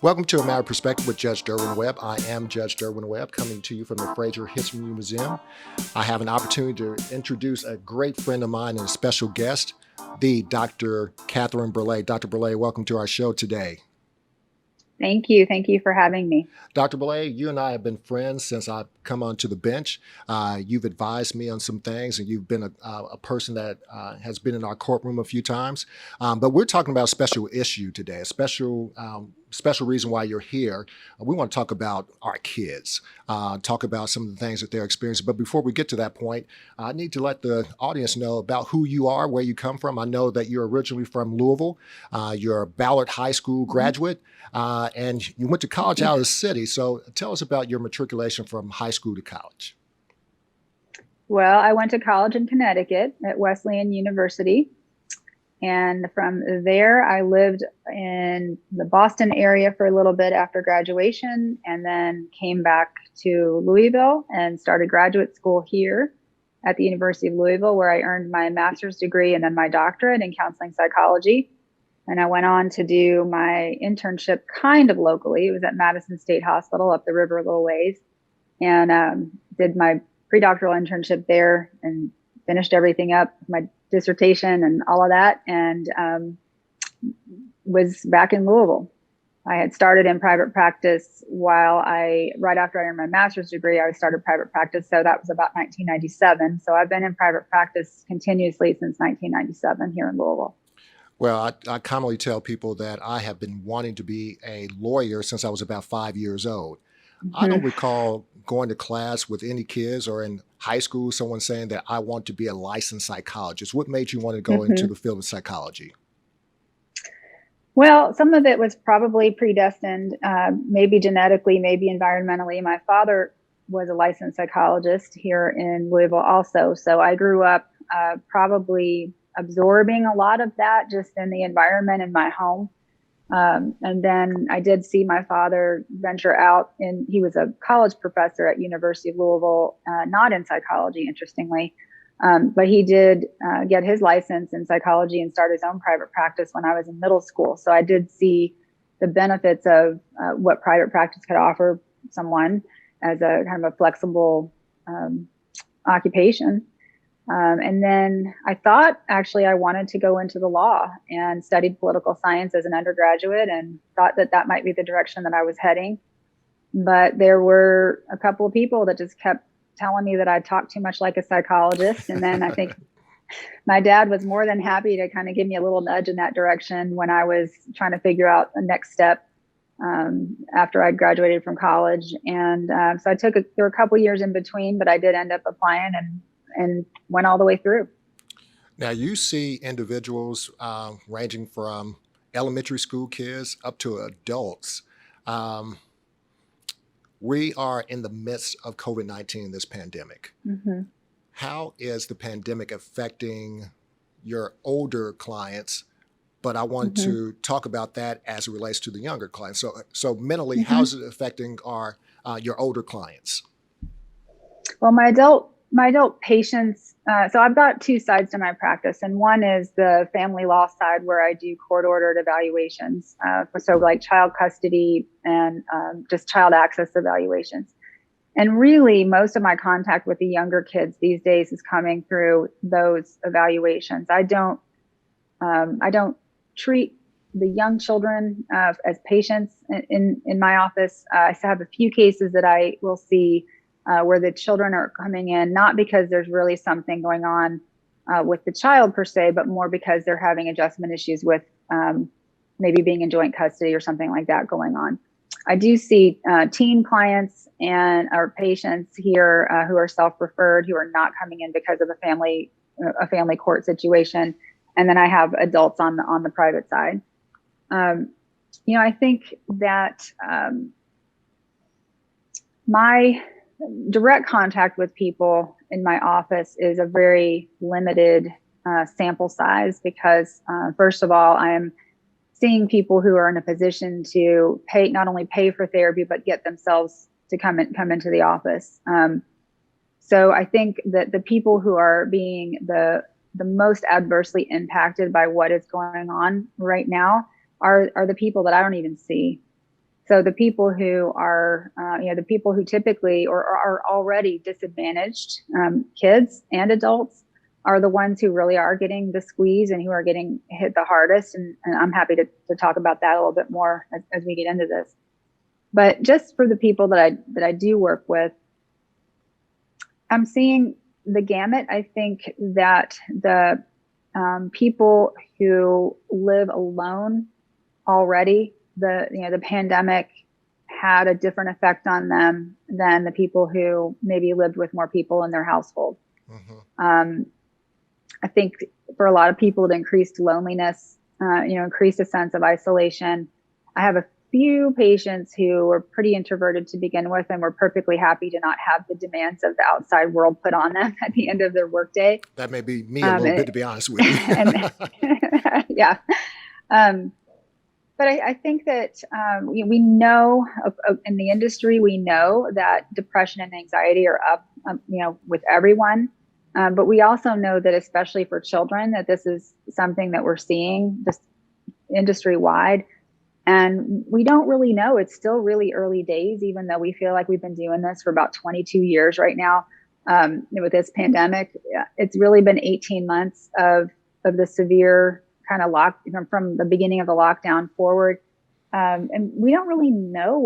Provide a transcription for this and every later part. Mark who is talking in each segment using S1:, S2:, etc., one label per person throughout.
S1: Welcome to A Matter of Perspective with Judge Derwin Webb. I am Judge Derwin Webb, coming to you from the Fraser History Museum. I have an opportunity to introduce a great friend of mine and a special guest, the Dr. Kathryn Berla. Dr. Berla, welcome to our show today.
S2: Thank you. Thank you for having me.
S1: Dr. Berla, you and I have been friends since I've come onto the bench. You've advised me on some things, and you've been a person that has been in our courtroom a few times. But we're talking about a special issue today, a special reason why you're here. We want to talk about our kids, talk about some of the things that they're experiencing. But before we get to that point, I need to let the audience know about who you are, where you come from. I know that you're originally from Louisville. You're a Ballard High School graduate, and you went to college out of the city. So tell us about your matriculation from high school to college.
S2: Well, I went to college in Connecticut at Wesleyan University. And from there, I lived in the Boston area for a little bit after graduation, and then came back to Louisville and started graduate school here at the University of Louisville, where I earned my master's degree and then my doctorate in counseling psychology. And I went on to do my internship kind of locally. It was at Madison State Hospital up the river a little ways, and did my pre-doctoral internship there and finished everything up, my dissertation and all of that, and was back in Louisville. I had started in private practice right after I earned my master's degree, I started private practice. So that was about 1997. So I've been in private practice continuously since 1997 here in Louisville.
S1: Well, I commonly tell people that I have been wanting to be a lawyer since I was about 5 years old. I don't recall going to class with any kids or in high school, someone saying that I want to be a licensed psychologist. What made you want to go into the field of psychology?
S2: Well, some of it was probably predestined, maybe genetically, maybe environmentally. My father was a licensed psychologist here in Louisville also. So I grew up probably absorbing a lot of that just in the environment in my home. And then I did see my father venture out, and he was a college professor at University of Louisville, not in psychology, interestingly. But he did get his license in psychology and start his own private practice when I was in middle school. So I did see the benefits of what private practice could offer someone as a kind of a flexible occupation. And then I thought actually I wanted to go into the law, and studied political science as an undergraduate, and thought that that might be the direction that I was heading. But there were a couple of people that just kept telling me that I talked too much like a psychologist. And then I think my dad was more than happy to kind of give me a little nudge in that direction when I was trying to figure out the next step after I'd graduated from college. And so there were a couple of years in between, but I did end up applying and went all the way through.
S1: Now, you see individuals ranging from elementary school kids up to adults. We are in the midst of COVID-19, this pandemic. How is the pandemic affecting your older clients? But I want to talk about that as it relates to the younger clients. So mentally, how is it affecting your older clients?
S2: Well, my adult patients, so I've got two sides to my practice, and one is the family law side where I do court-ordered evaluations, so like child custody and just child access evaluations. And really, most of my contact with the younger kids these days is coming through those evaluations. I don't treat the young children as patients in my office. I have a few cases that I will see where the children are coming in, not because there's really something going on with the child per se, but more because they're having adjustment issues with maybe being in joint custody or something like that going on. I do see teen clients and our patients here who are self-referred, who are not coming in because of a family court situation. And then I have adults on the private side. I think that my direct contact with people in my office is a very limited sample size because, first of all, I am seeing people who are in a position to not only pay for therapy, but get themselves to come into the office. So I think that the people who are being the most adversely impacted by what is going on right now are the people that I don't even see. So the people who are, the people who typically or are already disadvantaged, kids and adults, are the ones who really are getting the squeeze and who are getting hit the hardest. And I'm happy to talk about that a little bit more as we get into this. But just for the people that I do work with, I'm seeing the gamut. I think that the people who live alone already, the pandemic had a different effect on them than the people who maybe lived with more people in their household. Mm-hmm. I think for a lot of people, it increased loneliness, increased a sense of isolation. I have a few patients who were pretty introverted to begin with and were perfectly happy to not have the demands of the outside world put on them at the end of their workday.
S1: That may be me a little bit, to be honest with you.
S2: Yeah. But I think that we know in the industry, we know that depression and anxiety are up, with everyone. But we also know that, especially for children, that this is something that we're seeing just industry wide. And we don't really know. It's still really early days, even though we feel like we've been doing this for about 22 years right now. With this pandemic, it's really been 18 months of the severe kind of from the beginning of the lockdown forward. And we don't really know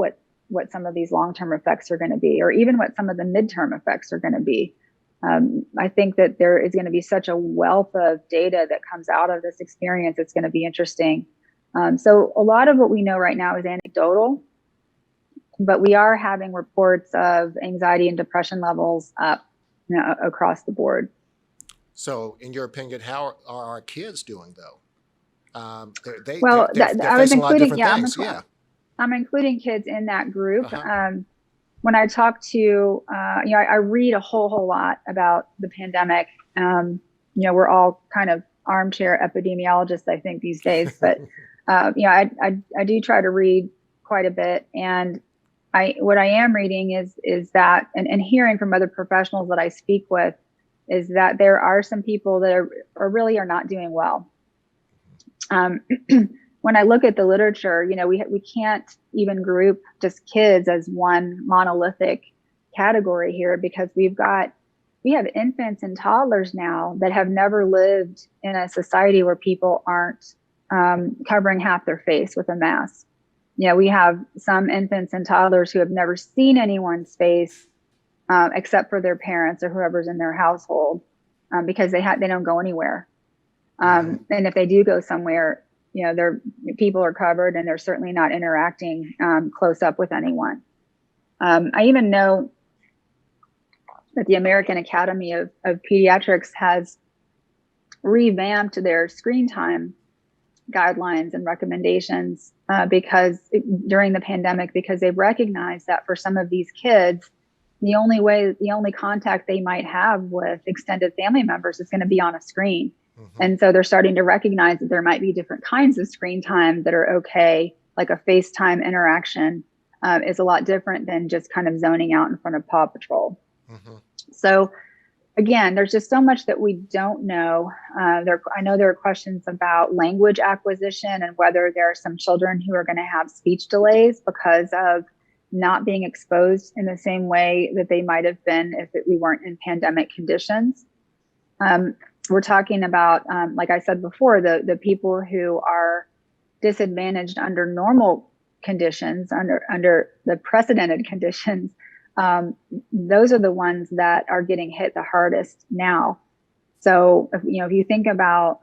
S2: what some of these long-term effects are going to be, or even what some of the midterm effects are going to be. I think that there is going to be such a wealth of data that comes out of this experience. It's going to be interesting. So a lot of what we know right now is anecdotal, but we are having reports of anxiety and depression levels up across the board.
S1: So in your opinion, how are our kids doing though? They're
S2: I was
S1: facing a lot of
S2: including,
S1: different things.
S2: I'm including kids in that group.
S1: Uh-huh.
S2: When I talk to, I read a whole lot about the pandemic. We're all kind of armchair epidemiologists, I think, these days. But I do try to read quite a bit, and what I am reading is that, and hearing from other professionals that I speak with, is that there are some people that are really not doing well. When I look at the literature, we can't even group just kids as one monolithic category here, because we have infants and toddlers now that have never lived in a society where people aren't covering half their face with a mask. We have some infants and toddlers who have never seen anyone's face except for their parents or whoever's in their household, because they don't go anywhere. And if they do go somewhere, their people are covered, and they're certainly not interacting close up with anyone. I even know that the American Academy of Pediatrics has revamped their screen time guidelines and recommendations during the pandemic, because they've recognized that for some of these kids, the only contact they might have with extended family members is going to be on a screen. Mm-hmm. And so they're starting to recognize that there might be different kinds of screen time that are okay, like a FaceTime interaction is a lot different than just kind of zoning out in front of Paw Patrol. Mm-hmm. So again, there's just so much that we don't know. I know there are questions about language acquisition and whether there are some children who are going to have speech delays because of not being exposed in the same way that they might have been if we weren't in pandemic conditions. We're talking about, like I said before, the people who are disadvantaged under normal conditions, under the precedented conditions. Those are the ones that are getting hit the hardest now. So, if you think about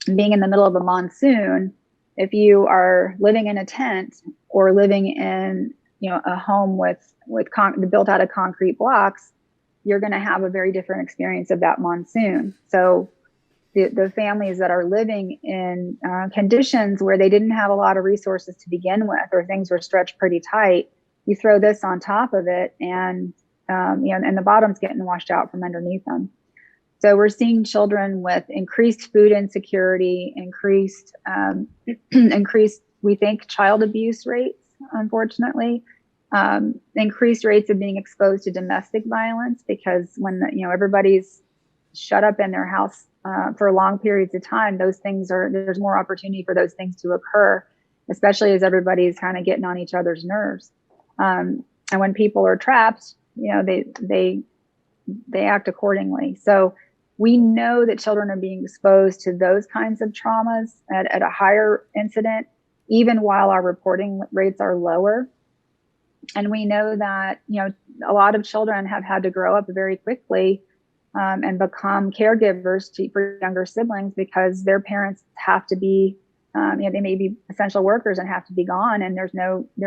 S2: being in the middle of a monsoon, if you are living in a tent or living in a home with built out of concrete blocks, you're going to have a very different experience of that monsoon. So the families that are living in conditions where they didn't have a lot of resources to begin with, or things were stretched pretty tight, you throw this on top of it, and and the bottom's getting washed out from underneath them. So we're seeing children with increased food insecurity, increased, we think, child abuse rates, unfortunately, increased rates of being exposed to domestic violence, because when everybody's shut up in their house for long periods of time, there's more opportunity for those things to occur. especially as everybody's kind of getting on each other's nerves. And when people are trapped, they act accordingly. So we know that children are being exposed to those kinds of traumas at a higher incident, even while our reporting rates are lower. And we know that, a lot of children have had to grow up very quickly and become caregivers for younger siblings because their parents have to be, they may be essential workers and have to be gone, and there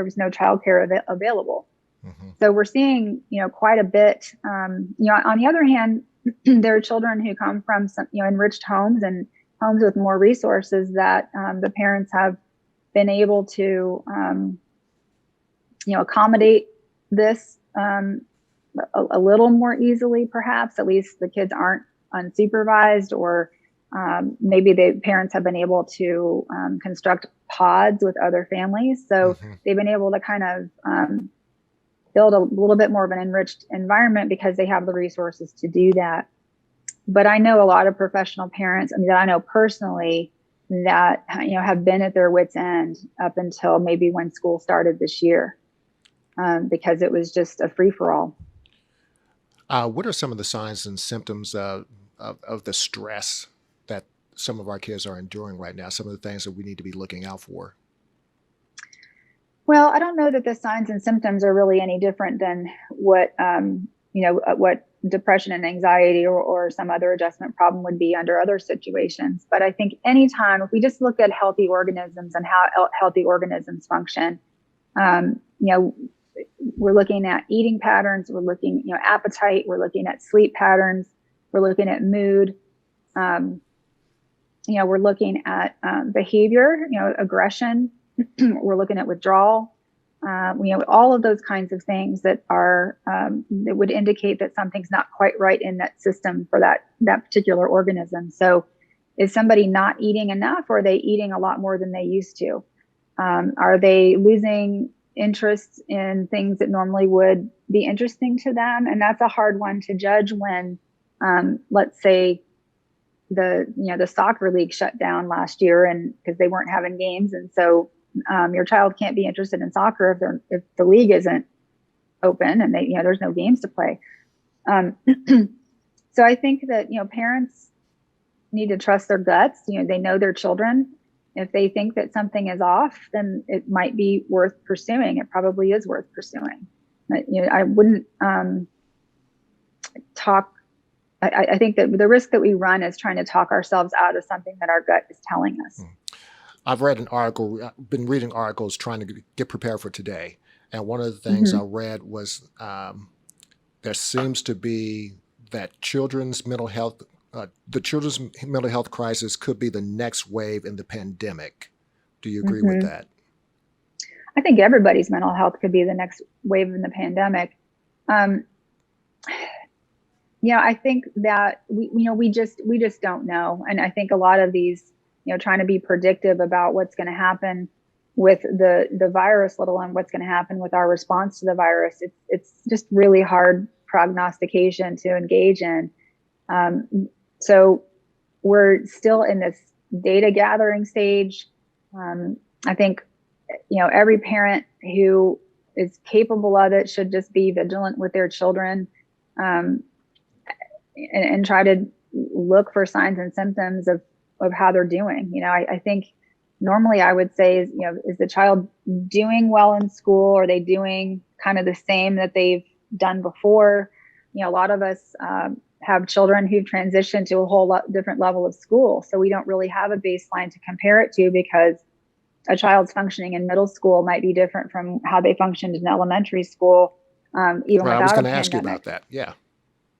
S2: was no childcare available. Mm-hmm. So we're seeing, quite a bit. On the other hand, there are children who come from some, enriched homes and homes with more resources that the parents have been able to, accommodate this a little more easily, perhaps. At least the kids aren't unsupervised, or maybe the parents have been able to construct pods with other families. So mm-hmm. they've been able to kind of build a little bit more of an enriched environment because they have the resources to do that. But I know a lot of professional parents, that I know personally, that have been at their wits' end up until maybe when school started this year, because it was just a free-for-all.
S1: What are some of the signs and symptoms of the stress that some of our kids are enduring right now? Some of the things that we need to be looking out for?
S2: Well, I don't know that the signs and symptoms are really any different than what depression and anxiety or some other adjustment problem would be under other situations. But I think anytime, if we just look at healthy organisms and how healthy organisms function, we're looking at eating patterns, we're looking, appetite, we're looking at sleep patterns, we're looking at mood, we're looking at behavior, aggression, we're looking at withdrawal, all of those kinds of things that are that would indicate that something's not quite right in that system for that particular organism. So is somebody not eating enough, or are they eating a lot more than they used to? Are they losing interest in things that normally would be interesting to them? And that's a hard one to judge when, let's say, the soccer league shut down last year, and because they weren't having games, and so your child can't be interested in soccer if the league isn't open and there's no games to play. So I think that parents need to trust their guts. They know their children. If they think that something is off, then it might be worth pursuing. It probably is worth pursuing. But, I wouldn't talk. I think that the risk that we run is trying to talk ourselves out of something that our gut is telling us.
S1: I've read an article, been reading articles trying to get prepared for today. And one of the things I read was there seems to be that children's mental health, the children's mental health crisis could be the next wave in the pandemic. Do you agree with that?
S2: I think everybody's mental health could be the next wave in the pandemic. I think that we just don't know. And I think a lot of these, trying to be predictive about what's going to happen with the virus, let alone what's going to happen with our response to the virus. It's just really hard prognostication to engage in. So we're still in this data gathering stage. I think, every parent who is capable of it should just be vigilant with their children, and try to look for signs and symptoms of how they're doing. I think normally I would say is the child doing well in school? Are they doing kind of the same that they've done before? A lot of us have children who've transitioned to a whole lot different level of school. So we don't really have a baseline to compare it to, because a child's functioning in middle school might be different from how they functioned in elementary school, even without a pandemic.
S1: I was going to ask you about that. Yeah.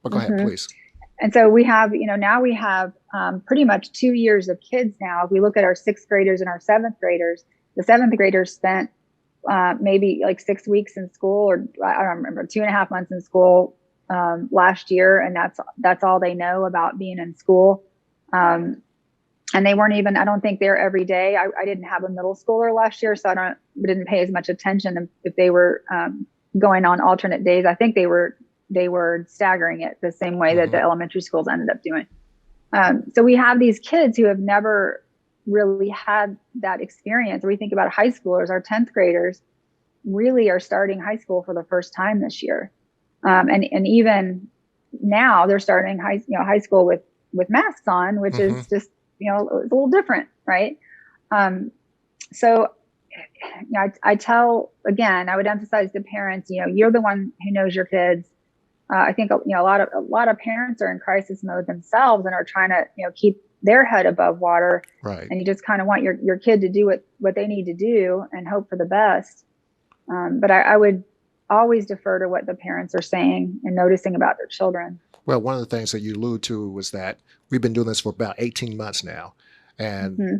S1: But go ahead, please.
S2: And so we have, now we have pretty much 2 years of kids now. If we look at our 6th graders and our 7th graders, the 7th graders spent maybe like 6 weeks in school, or I don't remember, 2.5 months in school last year. And that's all they know about being in school. And they weren't even, I don't think they're every day. I didn't have a middle schooler last year, so we didn't pay as much attention if they were going on alternate days. I think they were staggering it the same way that the elementary schools ended up doing. So we have these kids who have never really had that experience. We think about high schoolers, our 10th graders really are starting high school for the first time this year. And even now they're starting high school with masks on, which
S1: Mm-hmm.
S2: is just, a little different. Right. So I would emphasize to parents, you're the one who knows your kids. I think, a lot of parents are in crisis mode themselves and are trying to, keep their head above water.
S1: Right.
S2: And you just kind of want your kid to do what they need to do and hope for the best. But I would always defer to what the parents are saying and noticing about their children.
S1: Well, one of the things that you allude to was that we've been doing this for about 18 months now. And
S2: Mm-hmm.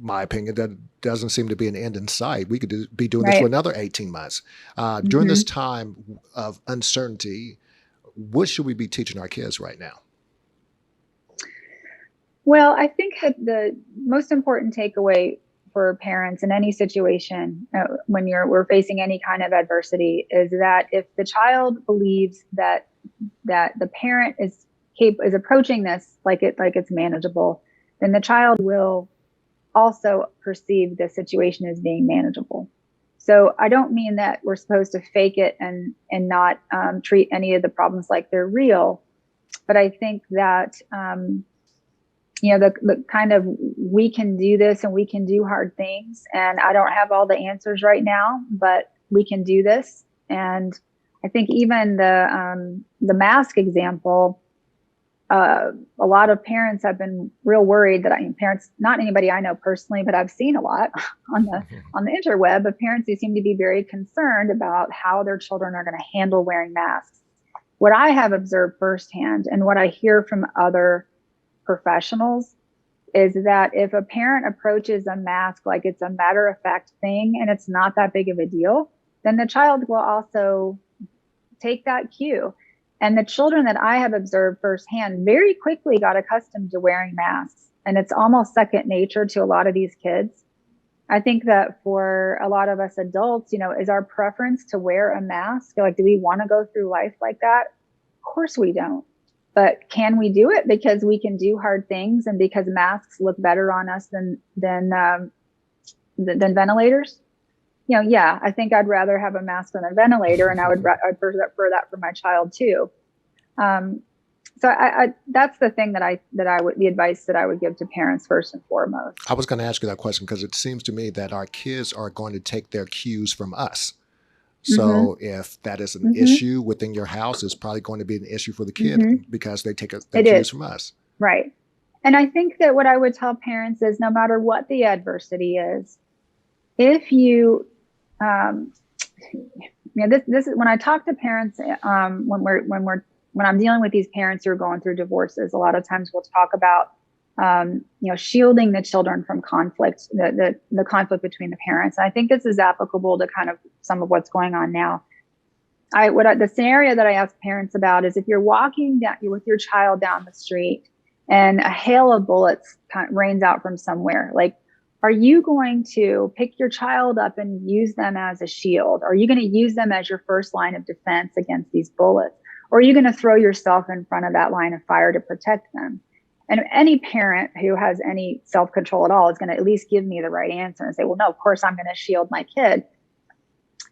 S1: my opinion, that doesn't seem to be an end in sight. We could be doing this
S2: Right.
S1: for another 18 months. During
S2: Mm-hmm.
S1: this time of uncertainty, what should we be teaching our kids right now?
S2: Well, I think that the most important takeaway for parents in any situation when we're facing any kind of adversity is that if the child believes that the parent is approaching this like it's manageable, then the child will also perceive the situation as being manageable. So I don't mean that we're supposed to fake it and not treat any of the problems like they're real, but I think that the kind of, we can do this and we can do hard things, and I don't have all the answers right now, but we can do this. And I think even the mask example, a lot of parents have been real worried that parents, not anybody I know personally, but I've seen a lot on the interweb of parents who seem to be very concerned about how their children are going to handle wearing masks. What I have observed firsthand and what I hear from other professionals is that if a parent approaches a mask like it's a matter of fact thing and it's not that big of a deal, then the child will also take that cue. And the children that I have observed firsthand very quickly got accustomed to wearing masks. And it's almost second nature to a lot of these kids. I think that for a lot of us adults, is our preference to wear a mask? Like, do we want to go through life like that? Of course we don't. But can we do it because we can do hard things and because masks look better on us than ventilators? Yeah, I think I'd rather have a mask than a ventilator, and I'd prefer that for my child too. So that's the thing the advice that I would give to parents first and foremost.
S1: I was going to ask you that question because it seems to me that our kids are going to take their cues from us. So if that is an issue within your house, it's probably going to be an issue for the kid because they take their cues from us.
S2: Right. And I think that what I would tell parents is no matter what the adversity is, if you, this is when I talk to parents, when I'm dealing with these parents who are going through divorces, a lot of times we'll talk about, shielding the children from conflict, the conflict between the parents. And I think this is applicable to kind of some of what's going on now. The scenario that I ask parents about is if you're walking down with your child down the street and a hail of bullets rains out from somewhere, like, are you going to pick your child up and use them as a shield? Are you going to use them as your first line of defense against these bullets? Or are you going to throw yourself in front of that line of fire to protect them? And any parent who has any self-control at all is going to at least give me the right answer and say, well, no, of course I'm going to shield my kid.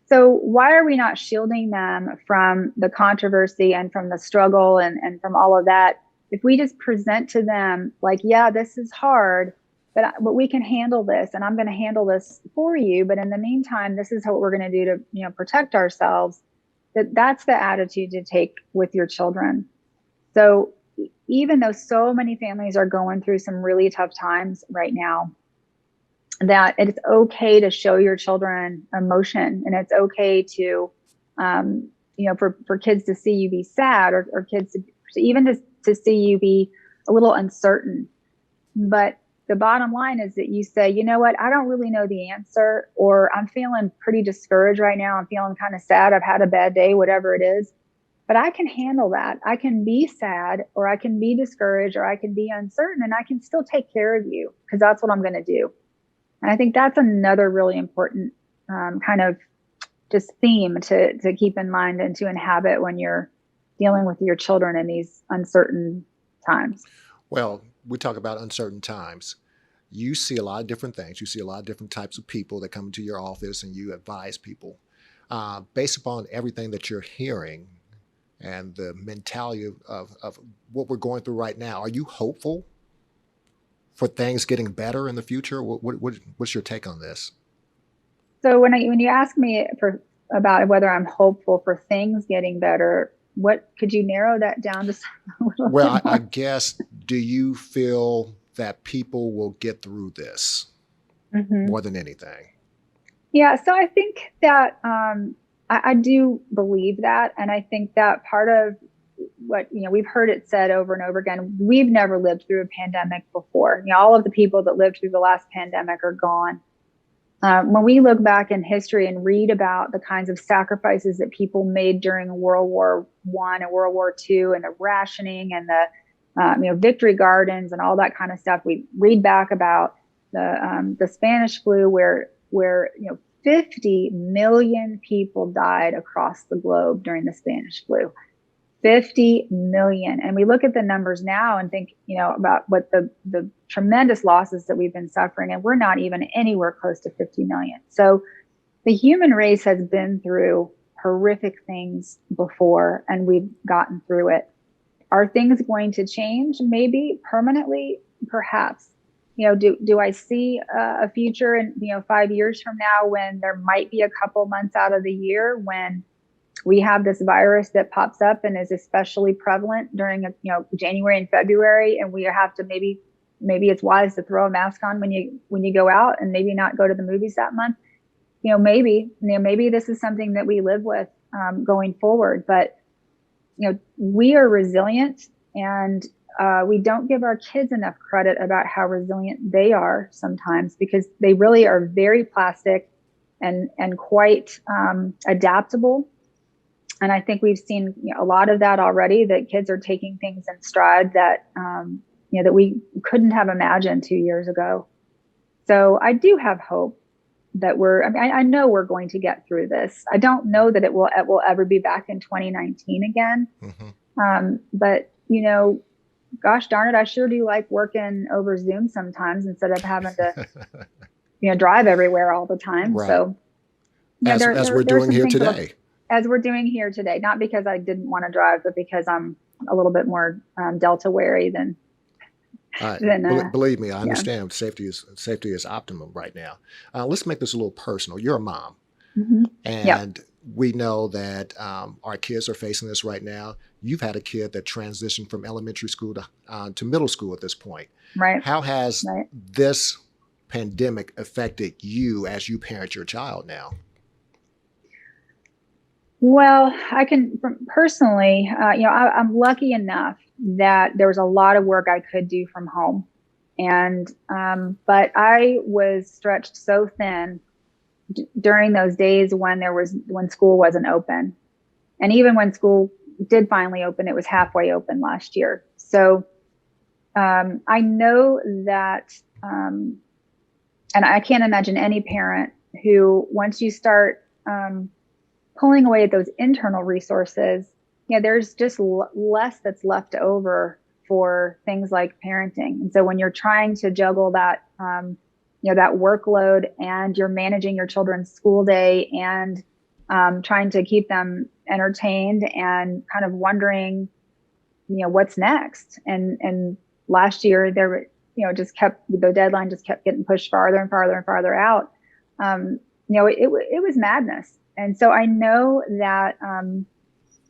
S2: So why are we not shielding them from the controversy and from the struggle and from all of that? If we just present to them like, yeah, this is hard, but we can handle this, and I'm going to handle this for you. But in the meantime, this is what we're going to do to, protect ourselves. That's the attitude to take with your children. So even though so many families are going through some really tough times right now, that it's okay to show your children emotion, and it's okay to, for kids to see you be sad, or kids to see you be a little uncertain. But the bottom line is that you say, you know what, I don't really know the answer, or I'm feeling pretty discouraged right now. I'm feeling kind of sad. I've had a bad day, whatever it is. But I can handle that. I can be sad, or I can be discouraged, or I can be uncertain, and I can still take care of you because that's what I'm going to do. And I think that's another really important kind of just theme to keep in mind and to inhabit when you're dealing with your children in these uncertain times.
S1: Well, we talk about uncertain times. you see a lot of different things. You see a lot of different types of people that come into your office and you advise people. Based upon everything that you're hearing and the mentality of what we're going through right now, are you hopeful for things getting better in the future? What's your take on this?
S2: So when you ask me about whether I'm hopeful for things getting better, what could you narrow that down just a little bit
S1: Well, I
S2: more?
S1: guess, do you feel that people will get through this
S2: Hmm.
S1: more than anything?
S2: Yeah, so I think that I do believe that, and I think that part of what we've heard it said over and over again, we've never lived through a pandemic before. All of the people that lived through the last pandemic are gone. When we look back in history and read about the kinds of sacrifices that people made during World War I and World War II, and the rationing and the victory gardens and all that kind of stuff, we read back about the Spanish flu, where 50 million people died across the globe during the Spanish flu. 50 million. And we look at the numbers now and think, about what the tremendous losses that we've been suffering, and we're not even anywhere close to 50 million. So the human race has been through horrific things before, and we've gotten through it. Are things going to change? Maybe permanently, perhaps. Do I see a future in 5 years from now when there might be a couple months out of the year when we have this virus that pops up and is especially prevalent during January and February, and we have to maybe it's wise to throw a mask on when you go out, and maybe not go to the movies that month. Maybe this is something that we live with going forward. But we are resilient, and we don't give our kids enough credit about how resilient they are sometimes, because they really are very plastic and quite adaptable. And I think we've seen a lot of that already, that kids are taking things in stride that that we couldn't have imagined 2 years ago. So I do have hope that I know we're going to get through this. I don't know that it will ever be back in 2019 again. But gosh darn it, I sure do like working over Zoom sometimes instead of having to drive everywhere all the time.
S1: Right.
S2: So
S1: As we're doing here today.
S2: As we're doing here today, not because I didn't want to drive, but because I'm a little bit more Delta wary than.
S1: Believe me, I understand. Safety is optimum right now. Let's make this a little personal. You're a mom, and we know that our kids are facing this right now. You've had a kid that transitioned from elementary school to middle school at this point.
S2: Right.
S1: How has this pandemic affected you as you parent your child now?
S2: Well, I can personally, I'm lucky enough that there was a lot of work I could do from home, and but I was stretched so thin during those days when school wasn't open, and even when school did finally open, it was halfway open last year. So I know that, and I can't imagine any parent who, once you start pulling away at those internal resources, there's just less that's left over for things like parenting. And so when you're trying to juggle that, that workload, and you're managing your children's school day, and trying to keep them entertained, and kind of wondering, what's next. And last year there were, the deadline just kept getting pushed farther and farther and farther out. It was madness. And so I know that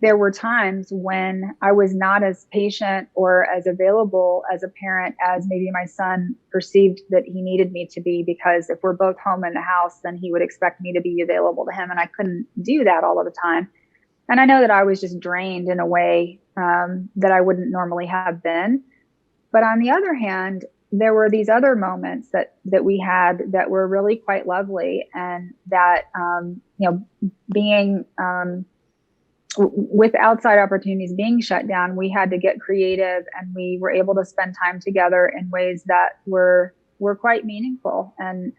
S2: there were times when I was not as patient or as available as a parent as maybe my son perceived that he needed me to be, because if we're both home in the house, then he would expect me to be available to him, and I couldn't do that all of the time. And I know that I was just drained in a way that I wouldn't normally have been. But on the other hand, there were these other moments that we had that were really quite lovely, and that being with outside opportunities being shut down, we had to get creative, and we were able to spend time together in ways that were quite meaningful. And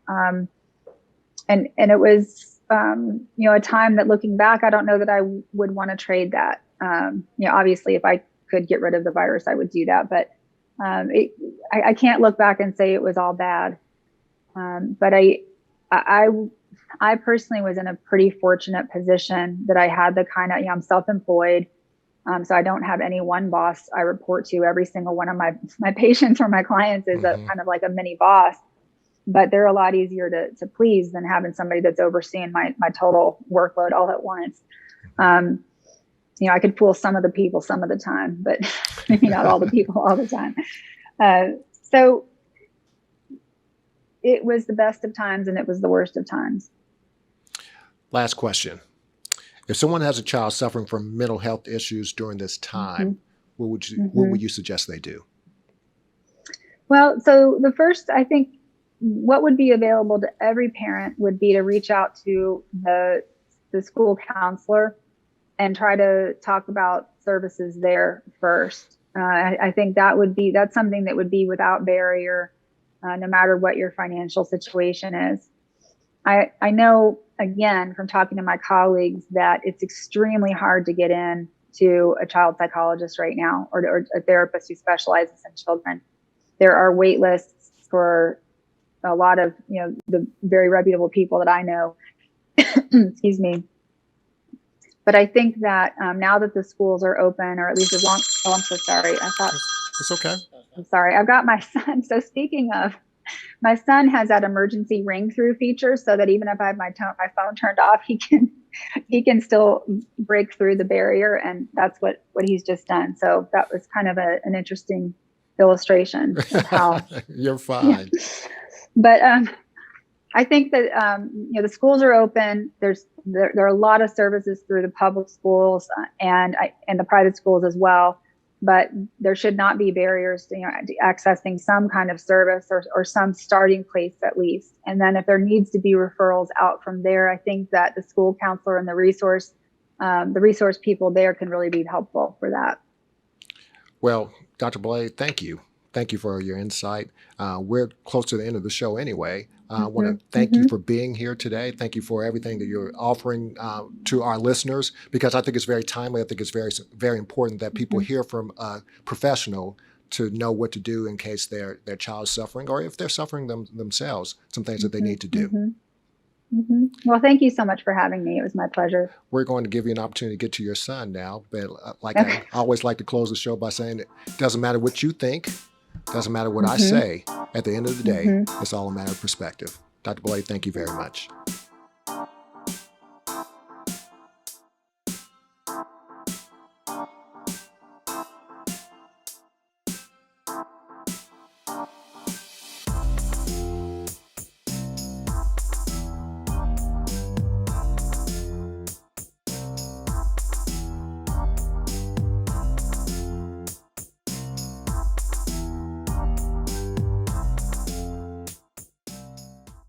S2: it was a time that, looking back, I don't know that I would want to trade that. Obviously, if I could get rid of the virus, I would do that. But I can't look back and say it was all bad. But I personally was in a pretty fortunate position that I had the kind of, I'm self-employed. So I don't have any one boss I report to. Every single one of my patients or my clients is a kind of like a mini boss, but they're a lot easier to please than having somebody that's overseeing my total workload all at once. I could fool some of the people some of the time, but maybe not all the people all the time. So it was the best of times and it was the worst of times.
S1: Last question. If someone has a child suffering from mental health issues during this time, what would you suggest they do?
S2: Well, so the first, I think what would be available to every parent would be to reach out to the school counselor and try to talk about services there first. I think that's something that would be without barrier, no matter what your financial situation is. I know, again, from talking to my colleagues, that it's extremely hard to get in to a child psychologist right now, or a therapist who specializes in children. There are wait lists for a lot of, the very reputable people that I know. Excuse me. But I think that now that the schools are open, or at least I'm so sorry.
S1: It's okay.
S2: I'm sorry. I've got my son. So speaking of, my son has that emergency ring through feature, so that even if I have my phone turned off, he can still break through the barrier, and that's what he's just done. So that was kind of an interesting illustration of how
S1: you're fine.
S2: Yeah. But I think that the schools are open. There are a lot of services through the public schools and the private schools as well. But there should not be barriers to accessing some kind of service or some starting place at least. And then if there needs to be referrals out from there, I think that the school counselor and the resource people there can really be helpful for that.
S1: Well, Dr. Blade, thank you. Thank you for your insight. We're close to the end of the show anyway. I want to thank you for being here today. Thank you for everything that you're offering to our listeners, because I think it's very timely. I think it's very, very important that people hear from a professional to know what to do in case their child is suffering, or if they're suffering themselves, some things that they need to do.
S2: Well, thank you so much for having me. It was my pleasure.
S1: We're going to give you an opportunity to get to your son now. But I always like to close the show by saying it doesn't matter what you think. Doesn't matter what I say. At the end of the day, it's all a matter of perspective. Dr. Blade, thank you very much.